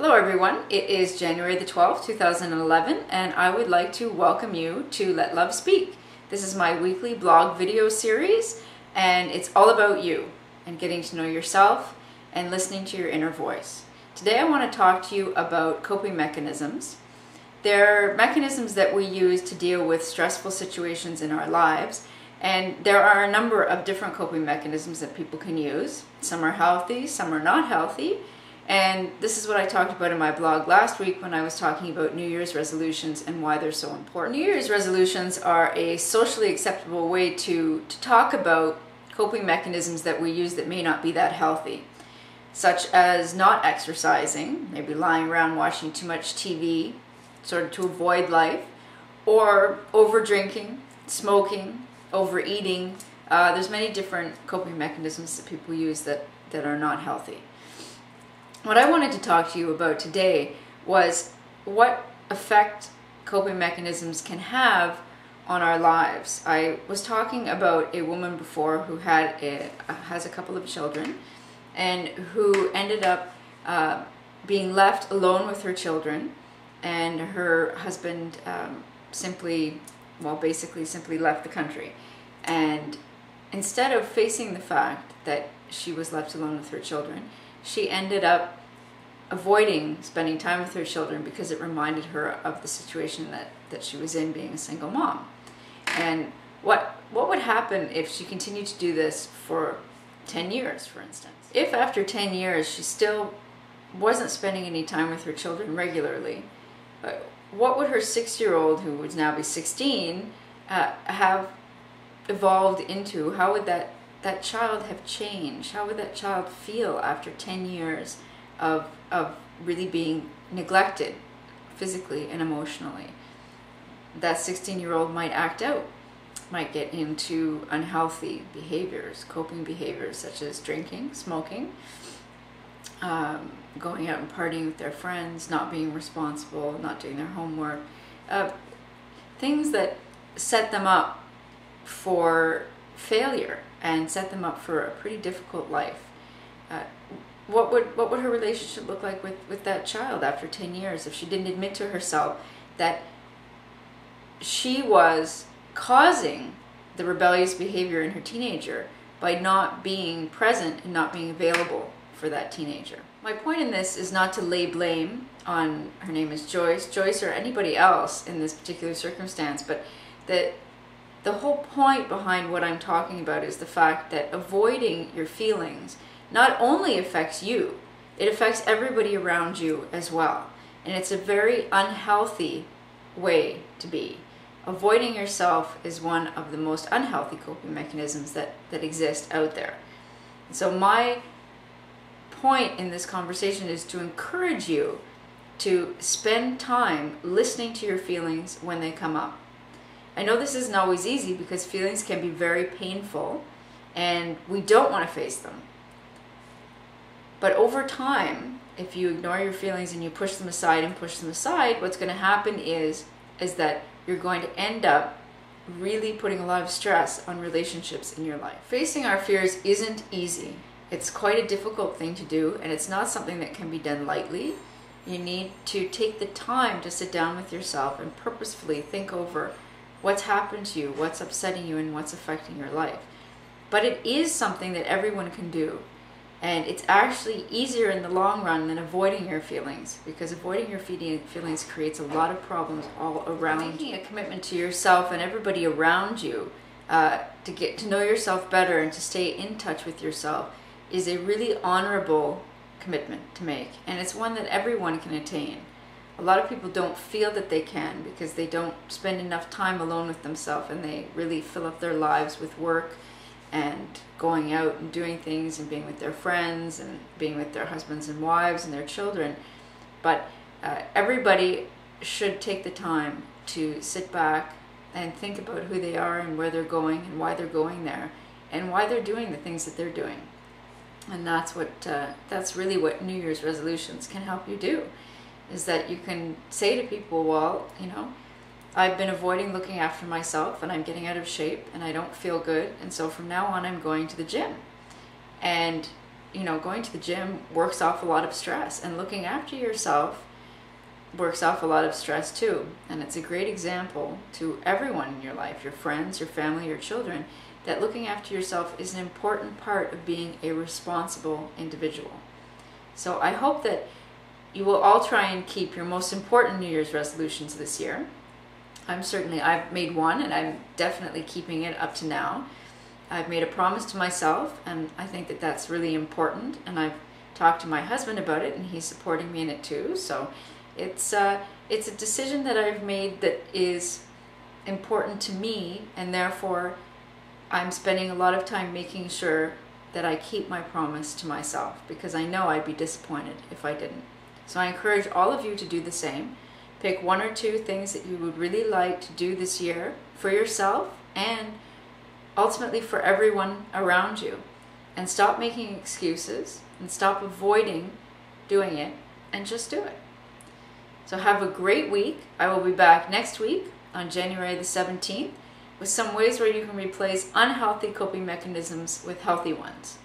Hello everyone, it is January the 12th, 2011, and I would like to welcome you to Let Love Speak. This is my weekly blog video series, and it's all about you and getting to know yourself and listening to your inner voice. Today I want to talk to you about coping mechanisms. They're mechanisms that we use to deal with stressful situations in our lives, and there are a number of different coping mechanisms that people can use. Some are healthy, some are not healthy. And this is what I talked about in my blog last week when I was talking about New Year's resolutions and why they're so important. New Year's resolutions are a socially acceptable way to talk about coping mechanisms that we use that may not be that healthy, such as not exercising, maybe lying around watching too much TV, sort of to avoid life, or over drinking, smoking, overeating. There's many different coping mechanisms that people use that are not healthy. What I wanted to talk to you about today was what effect coping mechanisms can have on our lives. I was talking about a woman before who has a couple of children and who ended up being left alone with her children, and her husband basically simply left the country. And instead of facing the fact that she was left alone with her children, she ended up avoiding spending time with her children because it reminded her of the situation that she was in, being a single mom. And what would happen if she continued to do this for 10 years, for instance? If after 10 years she still wasn't spending any time with her children regularly, what would her 6-year-old, who would now be 16, have evolved into? How would that child have changed? How would that child feel after 10 years of really being neglected physically and emotionally? That 16-year-old might act out, might get into unhealthy behaviors, coping behaviors such as drinking, smoking, going out and partying with their friends, not being responsible, not doing their homework, things that set them up for failure and set them up for a pretty difficult life. What would her relationship look like with that child after 10 years if she didn't admit to herself that she was causing the rebellious behavior in her teenager by not being present and not being available for that teenager? My point in this is not to lay blame on, her name is Joyce or anybody else in this particular circumstance, but the whole point behind what I'm talking about is the fact that avoiding your feelings not only affects you, it affects everybody around you as well. And it's a very unhealthy way to be. Avoiding yourself is one of the most unhealthy coping mechanisms that exist out there. So my point in this conversation is to encourage you to spend time listening to your feelings when they come up. I know this isn't always easy because feelings can be very painful and we don't want to face them. But over time, if you ignore your feelings and you push them aside, what's going to happen is that you're going to end up really putting a lot of stress on relationships in your life. Facing our fears isn't easy. It's quite a difficult thing to do, and it's not something that can be done lightly. You need to take the time to sit down with yourself and purposefully think over what's happened to you, what's upsetting you, and what's affecting your life. But it is something that everyone can do. And it's actually easier in the long run than avoiding your feelings, because avoiding your feelings creates a lot of problems all around. Making a commitment to yourself and everybody around you to get to know yourself better and to stay in touch with yourself is a really honorable commitment to make. And it's one that everyone can attain. A lot of people don't feel that they can because they don't spend enough time alone with themselves, and they really fill up their lives with work and going out and doing things and being with their friends and being with their husbands and wives and their children. But everybody should take the time to sit back and think about who they are and where they're going and why they're going there and why they're doing the things that they're doing. And that's really what New Year's resolutions can help you do, is that you can say to people, well, I've been avoiding looking after myself and I'm getting out of shape and I don't feel good, and so from now on I'm going to the gym. And going to the gym works off a lot of stress, and looking after yourself works off a lot of stress too. And it's a great example to everyone in your life, your friends, your family, your children, that looking after yourself is an important part of being a responsible individual. So I hope that you will all try and keep your most important New Year's resolutions this year. I've made one, and I'm definitely keeping it up to now. I've made a promise to myself, and I think that that's really important, and I've talked to my husband about it, and he's supporting me in it too. So it's a decision that I've made that is important to me, and therefore I'm spending a lot of time making sure that I keep my promise to myself, because I know I'd be disappointed if I didn't. So I encourage all of you to do the same. Pick one or two things that you would really like to do this year for yourself and ultimately for everyone around you. And stop making excuses and stop avoiding doing it, and just do it. So have a great week. I will be back next week on January the 17th with some ways where you can replace unhealthy coping mechanisms with healthy ones.